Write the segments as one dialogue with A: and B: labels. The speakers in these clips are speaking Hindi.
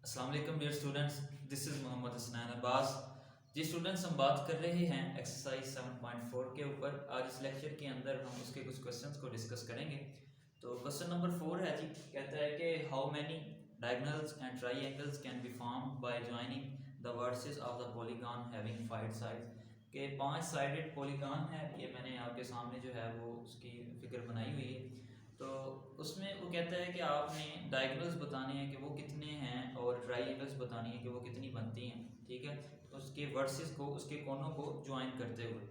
A: अस्सलाम वालेकुम dear students, this is Mohammad Hasnain Abbas. जी स्टूडेंट्स, हम बात कर रहे हैं एक्सरसाइज 7.4 के ऊपर। आज इस लेक्चर के अंदर हम उसके कुछ क्वेश्चंस को डिस्कस करेंगे। तो क्वेश्चन नंबर 4 है जी, कहता है कि how many diagonals and triangles can be formed by joining the vertices of the polygon having 5 sides. के 5 साइडेड पॉलीगॉन है, ये मैंने आपके सामने जो है वो उसकी फिगर बनाई हुई है। तो उसमें वो कहता है कि आपने डायगोनल्स बताने हैं कि वो कितने हैं और ट्राइएंगल्स बतानी है कि वो कितनी बनती हैं। ठीक है, तो उसके वर्सेस को, उसके कोनों को ज्वाइन करते हुए।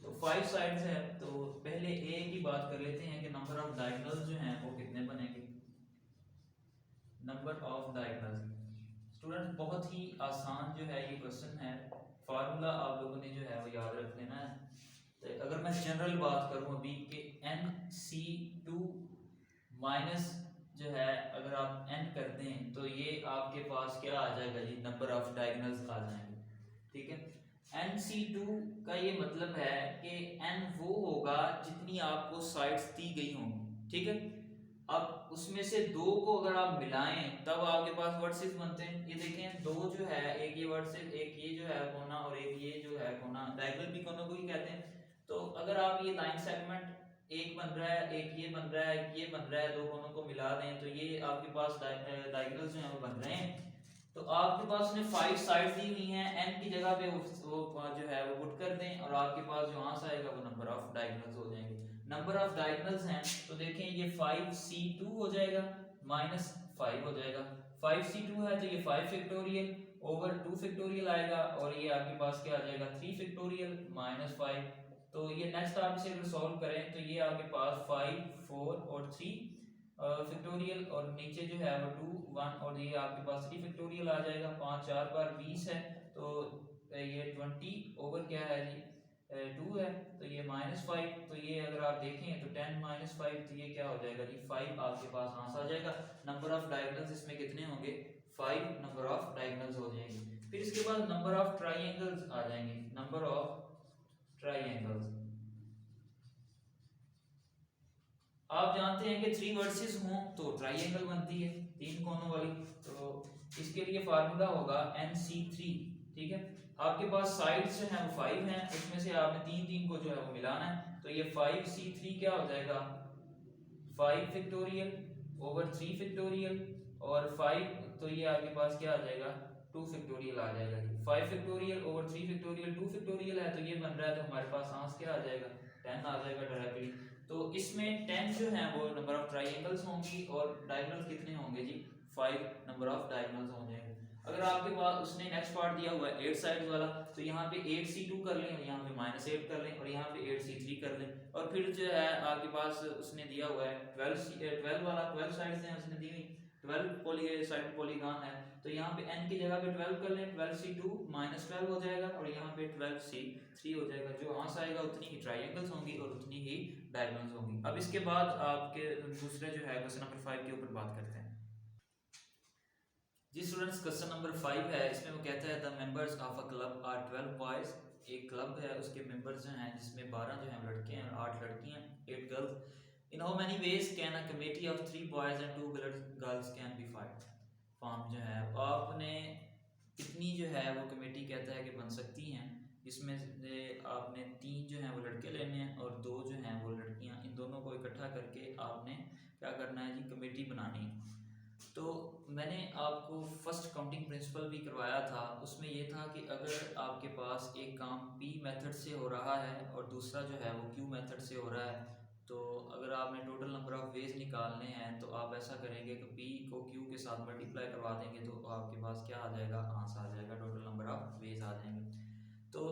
A: तो 5 साइड्स है, तो पहले ए की बात कर लेते हैं कि नंबर ऑफ डायगोनल्स जो हैं वो कितने बनेंगे। नंबर ऑफ डायगोनल्स स्टूडेंट बहुत ही आसान जो है ये क्वेश्चन है। फार्मूला आप लोगों ने जो है वो याद रख लेना है। तो अगर मैं जनरल बात करूं अभी कि NC2 माइनस जो है, अगर आप n कर दें तो ये आपके पास क्या आ जाएगा जी, नंबर ऑफ डायगोनल्स आ जाएंगे। ठीक है, NC2 का ये मतलब है कि n वो होगा जितनी आपको साइड्स दी गई होंगी। ठीक है, अब उसमें से दो को अगर आप मिलाएं तब आपके पास वर्सेस बनते हैं। ये देखें, दो जो है, एक ये वर्सेस, एक ये जो है कोना और एक ये जो है कोना, डायगोनल भी कोनों को ही कहते हैं। तो अगर आप ये लाइन सेगमेंट एक बन रहा है, एक ये बन रहा है, एक ये बन रहा है, दो कोनों को मिला दें तो ये आपके पास डायगोनल्स जो है वो बन रहे हैं। तो आपके पास ने 5 साइड्स दी हुई हैं, n की जगह पे वो जो है वो पुट कर दें और आपके पास जो आंसर आएगा वो नंबर ऑफ डायगोनल्स हो जाएंगे। नंबर ऑफ डायगोनल्स हैं तो देखें ये 5C2 हो जाएगा माइनस 5 हो जाएगा। 5C2 है तो ये 5 फैक्टोरियल ओवर 2 फैक्टोरियल आएगा और ये आपके पास क्या आ जाएगा 3 फैक्टोरियल माइनस 5। तो ये नेक्स्ट आप इसे अगर सॉल्व करें तो ये आपके पास 5 4 और 3 फैक्टोरियल और नीचे जो है वो 2 1 और ये आपके पास 3 फैक्टोरियल आ जाएगा। 5 4 बार 20 है, तो ये 20 ओवर क्या है जी 2 है, तो ये -5। तो ये अगर आप देखें तो 10 -5, तो ये क्या हो जाएगा जी 5 आपके पास आंसर आ जाएगा। नंबर ऑफ डायगोनल्स इसमें कितने होंगे 5 नंबर ऑफ डायगोनल्स हो जाएंगे। फिर इसके बाद नंबर ऑफ ट्राइएंगल्स आ जाएंगे। नंबर ऑफ ट्राइएंगल्स आप जानते हैं कि 3 वर्सेस हों तो ट्राइएंगल बनती है, 3 कोनों वाली। तो इसके लिए फार्मूला होगा NC3। ठीक है, आपके पास साइड्स जो हैं वो 5 हैं, उसमें से आपने 3 को जो है वो मिलाना है। तो ये 5C3 क्या हो जाएगा 5 फैक्टोरियल ओवर 3 फैक्टोरियल और 5, तो ये आपके पास क्या आ जाएगा 2 फैक्टोरियल आ जाएगा। 5 फैक्टोरियल ओवर 3 फैक्टोरियल 2 फैक्टोरियल है तो ये बन रहा है, तो हमारे पास आंसर क्या आ जाएगा 10 आ जाएगा डायरेक्टली। तो इसमें 10 जो है वो नंबर ऑफ ट्राइएंगल्स होंगी और डायगोनल्स कितने होंगे जी 5 नंबर ऑफ डायगोनल्स होंगे। अगर आपके पास उसने नेक्स्ट पार्ट दिया हुआ है 8 साइड वाला, तो यहाँ पे 8C2 कर लें और यहाँ पे -8 कर लें और यहाँ पे 8C3 कर लें। और फिर जो है आपके पास उसने दिया हुआ है 12 वाला, 12 साइड्स हैं उसने दी हुई, 12 साइड पॉलीगॉन है। तो यहाँ पे n की जगह पे 12 कर लें, 12C2 -12 हो जाएगा और यहाँ पे 12C3 हो जाएगा। जो आंसर आएगा उतनी ही ट्राइएंगल्स होंगी और उतनी ही डायगोनल्स होंगी। अब इसके बाद आपके दूसरे जो है क्वेश्चन नंबर 5 के ऊपर बात करते हैं। जी स्टूडेंट्स, क्वेश्चन नंबर 5 है, इसमें वो कहता है the members of a club are 12 boys. एक क्लब है, उसके मेंबर्स जो हैं जिसमें 12 जो हैं लड़के हैं और 8 लड़कियां, 8 girls. In how many ways can a committee of 3 boys and 2 girls can be form जो है आपने कितनी जो है वो कमेटी कहता है कि बन सकती हैं। इसमें से आपने 3 जो हैं वो लड़के लेने हैं और 2 जो हैं वो लड़कियां, इन दोनों को इकट्ठा करके आपने क्या करना है जी कमेटी बनानी है। तो मैंने आपको फर्स्ट काउंटिंग प्रिंसिपल भी करवाया था, उसमें ये था कि अगर आपके पास एक काम P मेथड से हो रहा है और दूसरा जो है वो Q मेथड से हो रहा है, तो अगर आपने टोटल नंबर ऑफ वेज निकालने हैं तो आप ऐसा करेंगे कि P को Q के साथ मल्टीप्लाई करवा देंगे तो आपके पास क्या आ जाएगा आंसर आ जाएगा, टोटल नंबर ऑफ वेज आ जाएंगे। तो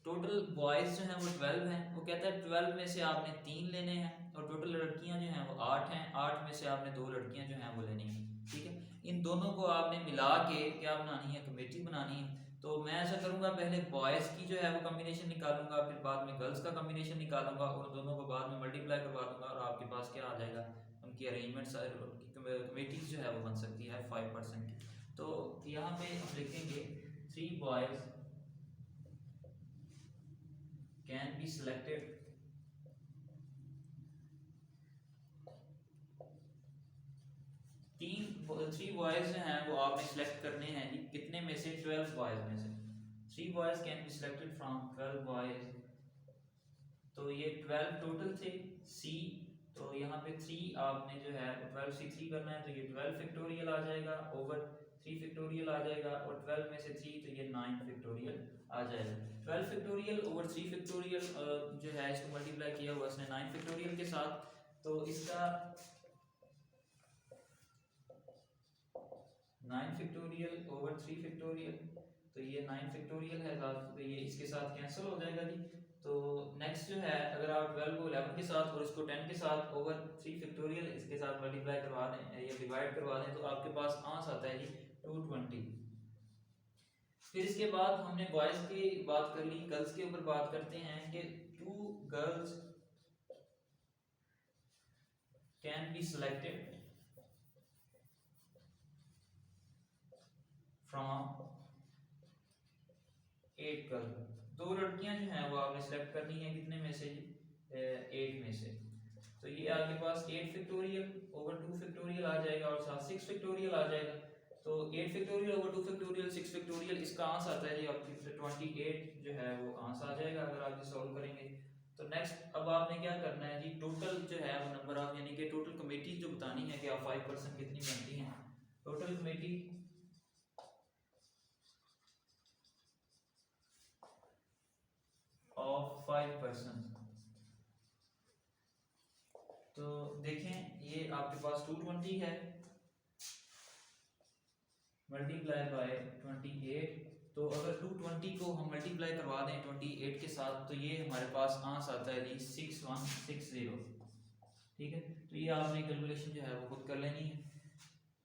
A: टोटल बॉयज़ जो हैं वो 12 हैं, वो कहता है 12 में से आपने 3 लेने हैं और टोटल लड़कियां जो हैं वो 8 हैं, 8 में से आपने 2 लड़कियां जो हैं वो लेनी हैं। ठीक है, इन दोनों को आपने मिला के क्या बनानी है कमेटी बनानी है। तो मैं ऐसा करूंगा, पहले बॉयज़ की जो है वो कम्बिनेशन निकालूंगा, फिर बाद में गर्ल्स का कम्बिनेशन निकालूंगा और दोनों को बाद में मल्टीप्लाई करवा दूंगा और आपके पास क्या आ जाएगा उनकी अरेंजमेंट्स, उनकी कमेटीज जो है वो बन सकती है 5% की। तो यहाँ पे हम लिखेंगे 3 बॉयज़ can be selected तीन थ्री बॉयज हैं वो आपने सेलेक्ट करने हैं जी, कितने में से? 12 बॉयज में से। 3 boys can be selected from 12 boys, तो ये 12 टोटल थे सी, तो यहाँ पे 3 आपने जो है 12 से 3 करना है, तो ये 12 फैक्टोरियल आ जाएगा ओवर 3 फैक्टोरियल आ जाएगा, और 12 में से 3 तो ये 9 फैक्टोरियल आ जाएगा। 12 फैक्टोरियल ओवर 3 फैक्टोरियल जो है इसको मल्टीप्लाई किया हुआ इसने 9 फैक्टोरियल के साथ, तो इसका 9 फैक्टोरियल ओवर 3 फैक्टोरियल, तो ये 9 फैक्टोरियल है, तो ये इसके साथ कैंसिल हो जाएगा जी। तो नेक्स्ट जो है अगर आप 12 को 11 के साथ और इसको 10 के साथ ओवर 3 फैक्टोरियल इसके साथ मल्टीप्लाई करवा दें या डिवाइड करवा दें, तो आपके पास आंसर आता है जी 220। फिर इसके बाद हमने बॉयज की बात कर ली, गर्ल्स के ऊपर बात करते हैं कि 2 girls can be selected from 8 girl, 2 लड़कियां जो हैं वो आपने सिलेक्ट करनी है कितने में से? 8 में से। तो ये आपके पास 8 फैक्टोरियल ओवर 2 फैक्टोरियल आ जाएगा और साथ 6 फैक्टोरियल आ जाएगा, तो 8 फैक्टोरियल ओवर 2 फैक्टोरियल 6 फैक्टोरियल, इसका आंसर आता है जी आपकी 28 जो है वो आंसर आ जाएगा अगर आप ये सॉल्व करेंगे। तो नेक्स्ट अब आपने क्या करना है जी, टोटल जो है वो नंबर ऑफ यानी कि टोटल कमेटी जो बतानी है कि आप 5% कितनी बनती हैं, टोटल कमेटी ऑफ 5%। तो देखें ये आपके पास 220 है मल्टीप्लाई बाय 28, तो अगर 220 को हम मल्टीप्लाई करवा दें 28 के साथ, तो ये हमारे पास आंसर आता है जी 6160। ठीक है, तो ये आपने कैलकुलेशन जो है वो खुद कर लेनी है।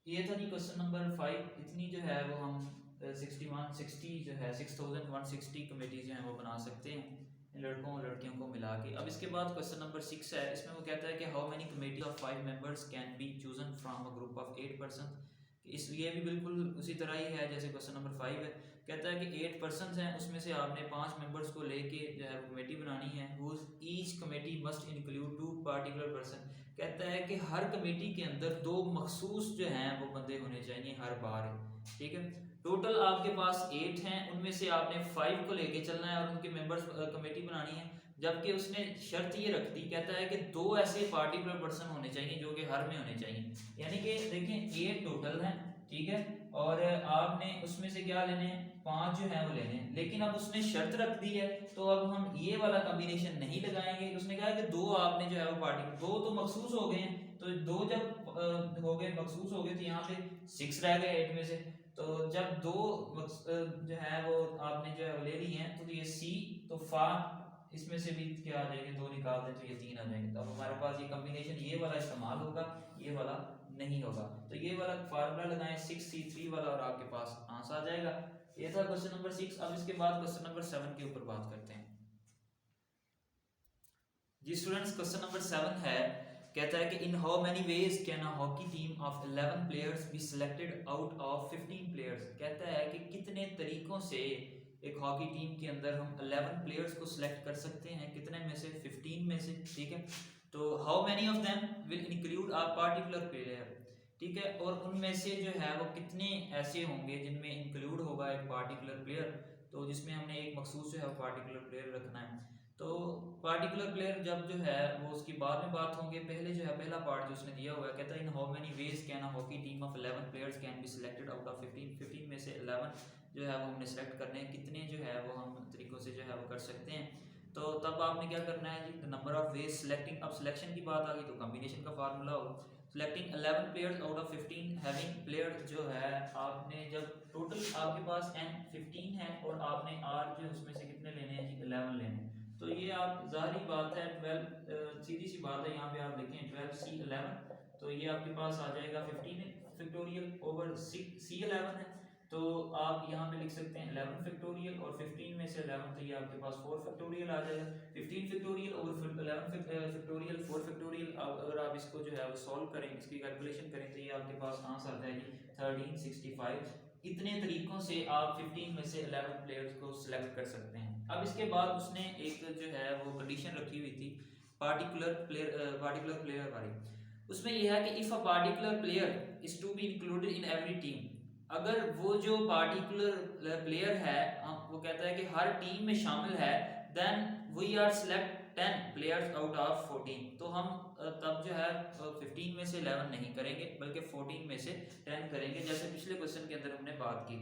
A: ये था जी क्वेश्चन नंबर 5, इतनी जो है वो हम 6160 जो है 6160 कमेटी जो है वो बना सकते हैं लड़कों और लड़कियों को मिला के। अब इसके बाद क्वेश्चन नंबर 6 है, इसमें वो कहता है कि how many committee of 5 members can be chosen from a group of 8 person. इसलिए भी बिल्कुल उसी तरह ही है जैसे क्वेश्चन नंबर 5 है, कहता है कि 8 पर्सन हैं उसमें से आपने 5 मेंबर्स को लेके जो है कमेटी बनानी है, whose each committee must include 2 particular person. कहता है कि हर कमेटी के अंदर 2 मखसूस जो हैं वो बंदे होने चाहिए हर बार। ठीक है, टोटल आपके पास 8 हैं, उनमें से आपने 5 को लेके चलना है और उनके मेंबर्स कमेटी बनानी है, जबकि उसने शर्त ये रख दी, कहता है कि 2 ऐसे पार्टिकुलर पर्सन होने चाहिए जो कि हर में होने चाहिए, यानी कि देखें 8 टोटल हैं, ठीक है, और आपने उसमें से क्या लेने हैं 5 जो है वो लेने हैं, लेकिन अब उसने शर्त रख दी है, तो अब हम ये वाला कॉम्बिनेशन नहीं लगाएंगे। उसने कहा कि 2 आपने जो है वो पार्टिकुलर 2 तो मखसूस हो गए हैं, तो 2 जब हो गए मखसूस हो गए तो यहाँ पे 6 रह गए 8 में से, तो जब 2 जो है वो आपने जो है ले ली हैं, तो ये सी तो फा इसमें से भी क्या आ जाएंगे 2 निकाल दें तो ये 3 आ जाएंगे, तो अब हमारे पास ये कॉम्बिनेशन ये वाला इस्तेमाल होगा, ये वाला नहीं होगा। तो ये वाला फार्मूला लगाएं 6C3 वाला और आपके पास आंसर आ जाएगा। ये था क्वेश्चन नंबर 6। अब इसके बाद क्वेश्चन नंबर 7 के ऊपर बात करते हैं जी स्टूडेंट्स। क्वेश्चन नंबर 7 है, कहता है कि in how many ways can a hockey team of 11 players be selected out of 15 players. कहता है कि कितने तरीकों से एक हॉकी टीम के अंदर हम 11 प्लेयर्स को सिलेक्ट कर सकते हैं, कितने में से? 15 में से। ठीक है, तो how many of them will include a particular player. ठीक है, और उनमें से जो है वो कितने ऐसे होंगे जिनमें इंक्लूड होगा एक पार्टिकुलर प्लेयर, तो जिसमें हमने एक मखसूस जो है वो पार्टिकुलर प्लेयर रखना है। तो पार्टिकुलर प्लेयर जब जो है वो उसकी बाद में बात होंगे, पहले जो है पहला पार्ट जो उसने दिया हुआ है, कहता है in how many ways can a hockey team of 11 players can be selected out of 15 में से 11 जो है वो हमने सेलेक्ट करने हैं, कितने जो है वो हम तरीकों से जो है वो कर सकते हैं। तो तब आपने क्या करना है जी, नंबर ऑफ वेज सिलेक्टिंग। अब सिलेक्शन की बात आ गई तो कॉम्बिनेशन का फार्मूला हो, selecting 11 players out of 15 having player जो है आपने जब टोटल आपके पास n 15 है और आपने r जो उसमें से कितने लेने हैं जी 11 लेने हैं, तो ये आप जाहिर बात है 12 सीधी सी बात है, यहाँ पे आप देखें 12C11, तो ये आपके पास आ जाएगा 15 फैक्टोरियल ओवर C11 है, तो आप यहाँ पे लिख सकते हैं 11 फैक्टोरियल और 15 में से 11, तो ये आपके पास 4 फैक्टोरियल आ जाएगा। 15 फैक्टोरियल ओवर 11 फैक्टोरियल 4 फैक्टोरियल, अगर आप इसको जो है वो सॉल्व करें, इसकी कैलकुलेशन करें, तो ये आपके पास आंसर आता है जी 1365। इतने तरीकों से आप 15 में से 11 प्लेयर्स को सिलेक्ट कर सकते हैं। अब इसके बाद उसने एक जो है वो कंडीशन रखी हुई थी पार्टिकुलर प्लेयर वाली, उसमें यह है कि if a particular player is to be included in every team, अगर वो जो पार्टिकुलर प्लेयर है वो कहता है कि हर टीम में शामिल है, then we are select 10 players out of 14, तो हम तब जो है 15 में से 11 नहीं करेंगे बल्कि 14 में से 10 करेंगे, जैसे पिछले क्वेश्चन के अंदर हमने बात की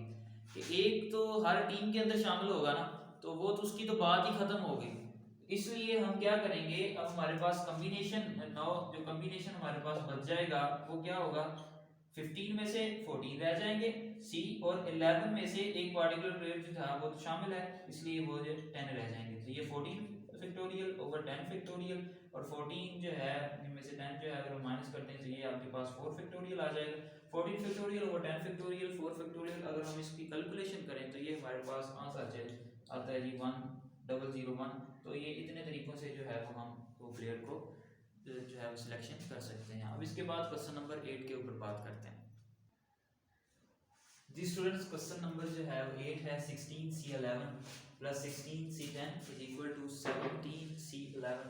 A: कि एक तो हर टीम के अंदर शामिल होगा ना, तो वो तो उसकी तो बात ही खत्म हो गई। इसलिए हम क्या करेंगे, अब हमारे पास कॉम्बिनेशन नौ जो कॉम्बिनेशन हमारे पास बच जाएगा वो क्या होगा, 15 में से 14 रह जाएंगे सी, और 11 में से एक पार्टिकुलर प्लेयर जो था वो तो शामिल है, इसलिए वो जो 10 रह जाएंगे, तो ये 14 फैक्टोरियल ओवर 10 फैक्टोरियल, और 14 जो है इनमें से 10 जो है अगर हम माइनस करते हैं तो ये आपके पास 4 फैक्टोरियल आ जाएगा। 14 फैक्टोरियल ओवर 10 फैक्टोरियल 4 फैक्टोरियल, अगर हम इसकी कैलकुलेशन करें तो ये हमारे पास आंसर आता है जी 1001। तो ये इतने तरीकों से जो है वो हम वो प्लेयर को जो है वो सिलेक्शन कर सकते हैं। अब इसके बाद क्वेश्चन नंबर 8 के ऊपर बात करते हैं। जी स्टूडेंट्स, क्वेश्चन नंबर जो है वो 8 है, 16C11 plus 16C10 is equal to 17C11।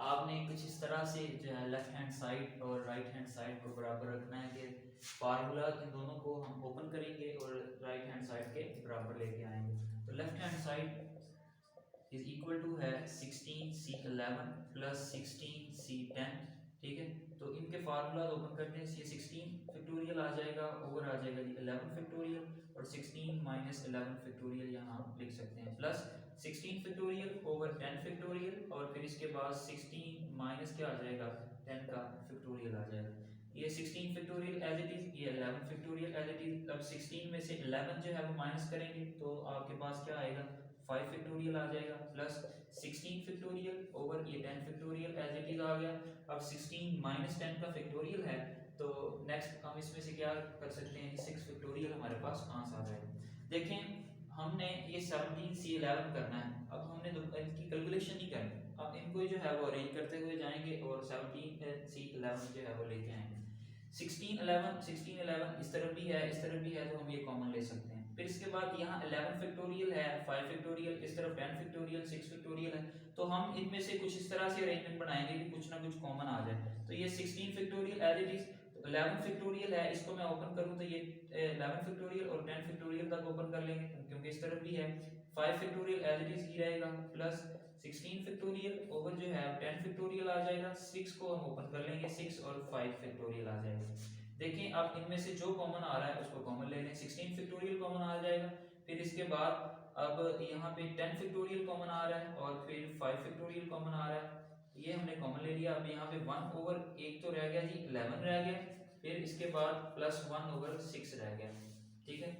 A: आपने कुछ इस तरह से जो है लेफ्ट हैंड साइड और राइट हैंड साइड को बराबर रखना है कि फार्मूला इन दोनों को हम ओपन करेंगे और राइट हैंड साइड के बराबर लेके आएंगे। तो left hand side is equal to है 16C11 प्लस 16C10, ठीक है। तो इनके फार्मूला ओपन करते हैं, ये 16 फैक्टोरियल आ जाएगा, ओवर आ जाएगा जी 11 फैक्टोरियल, और 16 माइनस 11 फैक्टोरियल यहाँ आप लिख सकते हैं, प्लस 16 फैक्टोरियल ओवर 10 फैक्टोरियल, और फिर इसके बाद 16 माइनस क्या आ जाएगा 10 का फैक्टोरियल आ जाएगा। ये 16 फैक्टोरियल एज इट इज, ये 11 फैक्टोरियल एज इट इज। अब 16 में से 11 जो है वो माइनस करेंगे तो आपके पास क्या आएगा 5 फैक्टोरियल आ जाएगा, प्लस 16 फैक्टोरियल ओवर ये 10 फैक्टोरियल एज इट इज आ गया। अब 16 माइनस 10 का फैक्टोरियल है, तो नेक्स्ट हम इसमें से क्या कर सकते हैं, 6 फैक्टोरियल हमारे पास आंसर आ जाएगा। देखें हमने ये 17C11 करना है, अब हमने इनकी कैलकुलेशन नहीं करनी, अब इनको जो है वो अरेंज करते हुए जाएंगे और 17C11 जो है वो लेके आएंगे। 16 11 इस तरफ भी है, इस तरफ भी है, तो हम ये कॉमन ले सकते हैं। फिर इसके बाद यहाँ 11 फैक्टोरियल है, 5 फैक्टोरियल, इस तरफ 10 फैक्टोरियल 6 फैक्टोरियल है, तो हम इनमें से कुछ इस तरह से अरेंजमेंट बनाएंगे कि कुछ ना कुछ कॉमन आ जाए। तो ये 16 factorial as it is, 11 factorial है, इसको मैं ओपन करूं तो ये 11 फैक्टोरियल और 10 फैक्टोरियल तक ओपन कर लेंगे क्योंकि इस तरफ भी है। 5 फैक्टोरियल एज इट इज ही रहेगा, प्लस 16 फैक्टोरियल ओवर जो है 10 फैक्टोरियल आ जाएगा, 6 को हम ओपन कर लेंगे, 6 और 5 फैक्टोरियल आ जाएगा। देखिए अब इनमें से जो कॉमन आ रहा है उसको कॉमन ले लें, 16 फैक्टोरियल कॉमन आ जाएगा। फिर इसके बाद अब यहाँ पे 10 फैक्टोरियल कॉमन आ रहा है और फिर 5 फैक्टोरियल कॉमन आ रहा है, ये हमने कॉमन ले लिया। अब यहाँ पे 1 ओवर 1 तो रह गया जी, 11 रह गया, फिर इसके बाद प्लस 1 ओवर 6 रह गया, ठीक है।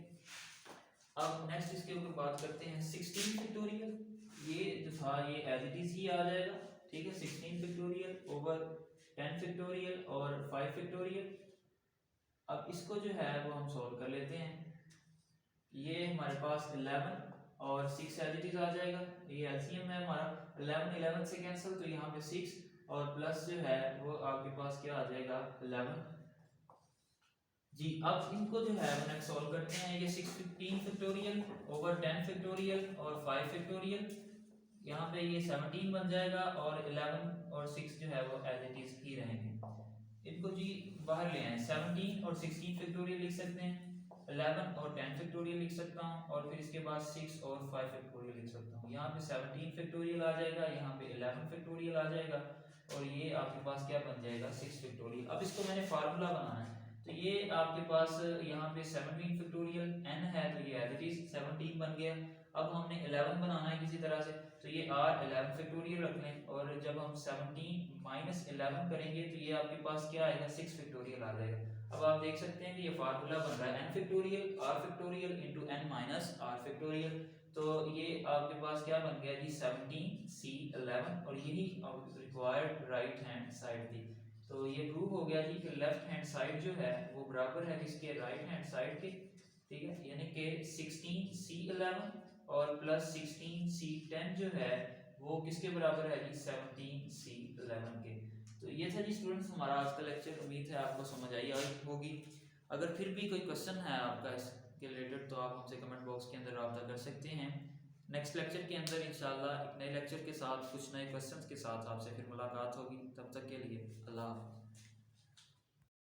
A: अब नेक्स्ट इसके ऊपर बात करते हैं 16 फैक्टोरियल, ये जो था ये एज इट इज ही आ जाएगा, ठीक है। 16 फैक्टोरियल ओवर 10 फैक्टोरियल और 5 फैक्टोरियल। अब इसको जो है वो हम सॉल्व कर लेते हैं, ये हमारे पास 11 और 6 एज इट इज आ जाएगा, ये एलसीएम है हमारा, 11 11 से कैंसिल, तो यहाँ पे 6 और प्लस जो है वो आपके पास क्या आ जाएगा 11 जी। अब इनको जो है वो नेक्स्ट सॉल्व करते हैं, ये 16 फैक्टोरियल ओवर 10 फैक्टोरियल और 5 फैक्टोरियल, यहाँ पे ये 17 बन जाएगा और 11 और 6 जो है वो एज इट इज ही रहेंगे। इनको जी बाहर ले आए, 17 और 16 फैक्टोरियल लिख सकते हैं, 11 और 10 फैक्टोरियल लिख सकता हूँ, और फिर इसके बाद 6 और 5 फैक्टोरियल लिख सकता हूँ। यहाँ पे 17 फैक्टोरियल आ जाएगा, यहाँ पे 11 फैक्टोरियल आ जाएगा, और ये आपके पास क्या बन जाएगा 6 फैक्टोरियल। अब इसको मैंने फार्मूला बनाना है, तो ये आपके पास यहाँ पे 17 फैक्टोरियल n है, तो ये एज इट इज 17 बन गया। अब हमने 11 बनाना है किसी तरह से, तो ये r 11 फैक्टोरियल रख लें, और जब हम 17 माइनस 11 करेंगे तो ये आपके पास क्या आएगा 6 फैक्टोरियल आ जाएगा। अब आप देख सकते हैं कि ये फार्मूला बन रहा है n factorial r factorial into n minus r factorial, तो ये आपके पास क्या बन गया जी 17C11, और यही रिक्वायर्ड राइट हैंड साइड थी। तो ये प्रूव हो गया जी कि लेफ्ट हैंड साइड जो है वो बराबर है किसके राइट हैंड साइड के, ठीक है। यानी कि 16C11 और प्लस 16C10 जो है वो किसके बराबर है जी 17C11 के। तो ये था जी स्टूडेंट्स हमारा आज का लेक्चर, उम्मीद है आपको समझ आई होगी। अगर फिर भी कोई क्वेश्चन है आपका इसके रिलेटेड तो आप हमसे कमेंट बॉक्स के अंदर रब्ता कर सकते हैं। नेक्स्ट लेक्चर के अंदर इंशाल्लाह एक नए लेक्चर के साथ कुछ नए क्वेश्चंस के साथ आपसे फिर मुलाकात होगी, तब तक के लिए अल्लाह हाफ़िज़।